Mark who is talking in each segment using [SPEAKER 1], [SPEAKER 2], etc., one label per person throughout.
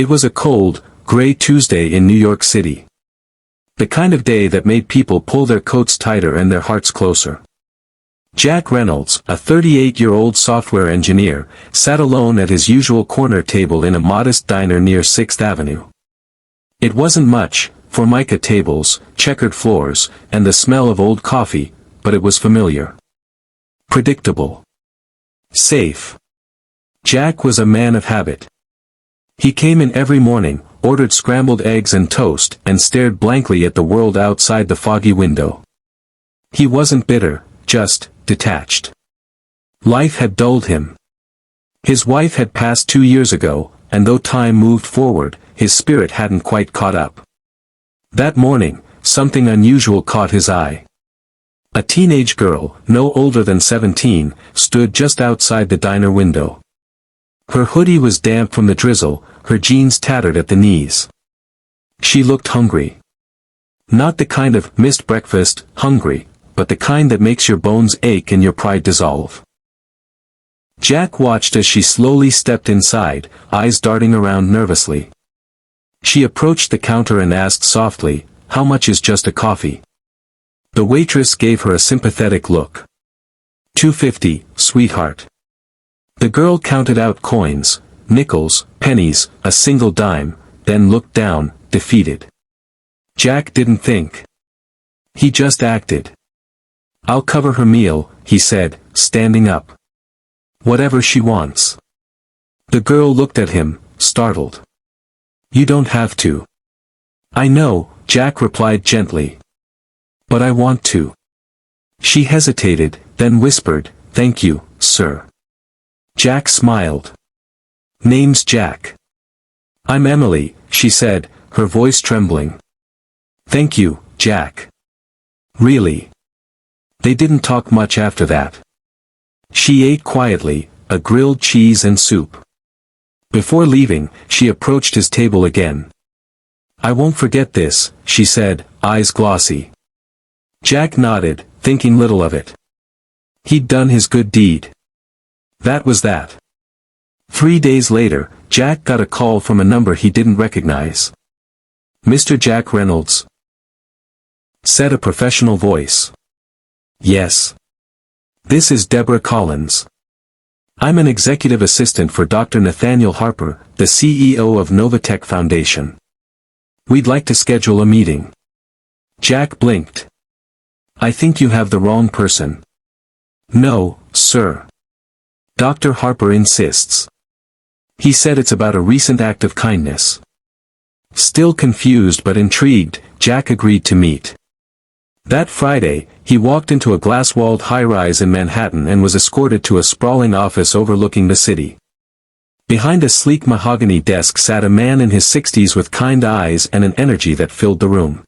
[SPEAKER 1] It was a cold, gray Tuesday in New York City. The kind of day that made people pull their coats tighter and their hearts closer. Jack Reynolds, a 38-year-old software engineer, sat alone at his usual corner table in a modest diner near 6th Avenue. It wasn't much, formica tables, checkered floors, and the smell of old coffee, but it was familiar. Predictable. Safe. Jack was a man of habit. He came in every morning, ordered scrambled eggs and toast, and stared blankly at the world outside the foggy window. He wasn't bitter, just detached. Life had dulled him. His wife had passed 2 years ago, and though time moved forward, his spirit hadn't quite caught up. That morning, something unusual caught his eye. A teenage girl, no older than 17, stood just outside the diner window. Her hoodie was damp from the drizzle, her jeans tattered at the knees. She looked hungry. Not the kind of missed breakfast hungry, but the kind that makes your bones ache and your pride dissolve. Jack watched as she slowly stepped inside, eyes darting around nervously. She approached the counter and asked softly, "How much is just a coffee?" The waitress gave her a sympathetic look. "$2.50, sweetheart." The girl counted out coins, nickels, pennies, a single dime, then looked down, defeated. Jack didn't think. He just acted. "I'll cover her meal," he said, standing up. "Whatever she wants." The girl looked at him, startled. "You don't have to." "I know," Jack replied gently. "But I want to." She hesitated, then whispered, "Thank you, sir." Jack smiled. "Name's Jack." "I'm Emily," she said, her voice trembling. "Thank you, Jack." "Really?" They didn't talk much after that. She ate quietly, a grilled cheese and soup. Before leaving, she approached his table again. "I won't forget this," she said, eyes glossy. Jack nodded, thinking little of it. He'd done his good deed. That was that. 3 days later, Jack got a call from a number he didn't recognize. "Mr. Jack Reynolds?" said a professional voice. "Yes. This is Deborah Collins. I'm an executive assistant for Dr. Nathaniel Harper, the CEO of Novatech Foundation. We'd like to schedule a meeting." Jack blinked. "I think you have the wrong person." "No, sir. Dr. Harper insists. He said it's about a recent act of kindness." Still confused but intrigued, Jack agreed to meet. That Friday, he walked into a glass-walled high-rise in Manhattan and was escorted to a sprawling office overlooking the city. Behind a sleek mahogany desk sat a man in his 60s with kind eyes and an energy that filled the room.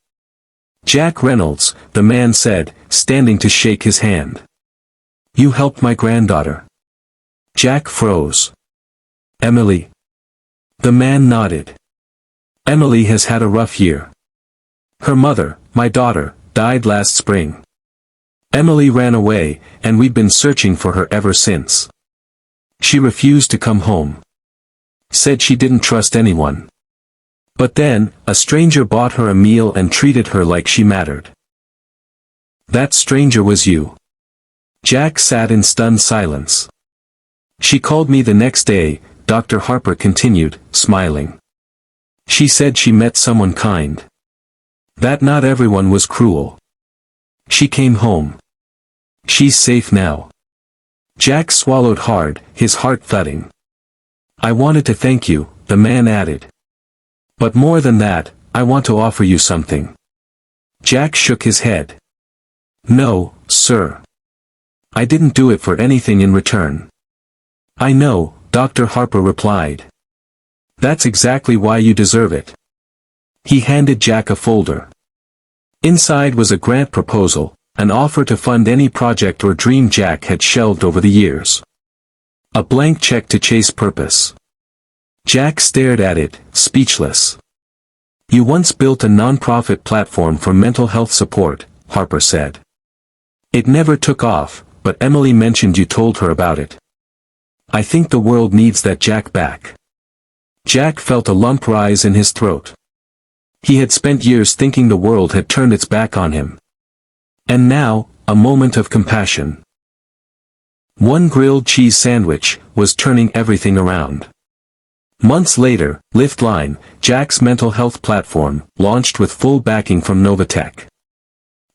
[SPEAKER 1] "Jack Reynolds," the man said, standing to shake his hand. "You helped my granddaughter." Jack froze. "Emily?" The man nodded. "Emily has had a rough year. Her mother, my daughter, died last spring. Emily ran away, and we've been searching for her ever since. She refused to come home. Said she didn't trust anyone. But then, a stranger bought her a meal and treated her like she mattered. That stranger was you." Jack sat in stunned silence. "She called me the next day," Dr. Harper continued, smiling. "She said she met someone kind. That not everyone was cruel. She came home. She's safe now." Jack swallowed hard, his heart thudding. "I wanted to thank you," the man added. "But more than that, I want to offer you something." Jack shook his head. "No, sir. I didn't do it for anything in return." "I know," Dr. Harper replied. "That's exactly why you deserve it." He handed Jack a folder. Inside was a grant proposal, an offer to fund any project or dream Jack had shelved over the years. A blank check to chase purpose. Jack stared at it, speechless. "You once built a non-profit platform for mental health support," Harper said. "It never took off, but Emily mentioned you told her about it. I think the world needs that Jack back." Jack felt a lump rise in his throat. He had spent years thinking the world had turned its back on him. And now, a moment of compassion. One grilled cheese sandwich was turning everything around. Months later, Liftline, Jack's mental health platform, launched with full backing from Novatech.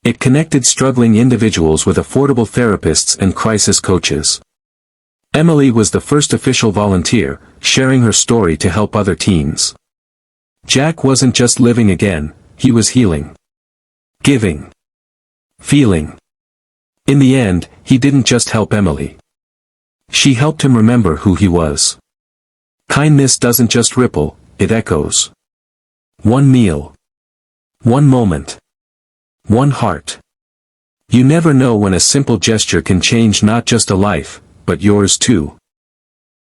[SPEAKER 1] It connected struggling individuals with affordable therapists and crisis coaches. Emily was the first official volunteer, sharing her story to help other teens. Jack wasn't just living again, he was healing. Giving. Feeling. In the end, he didn't just help Emily. She helped him remember who he was. Kindness doesn't just ripple, it echoes. One meal. One moment. One heart. You never know when a simple gesture can change not just a life, but yours too.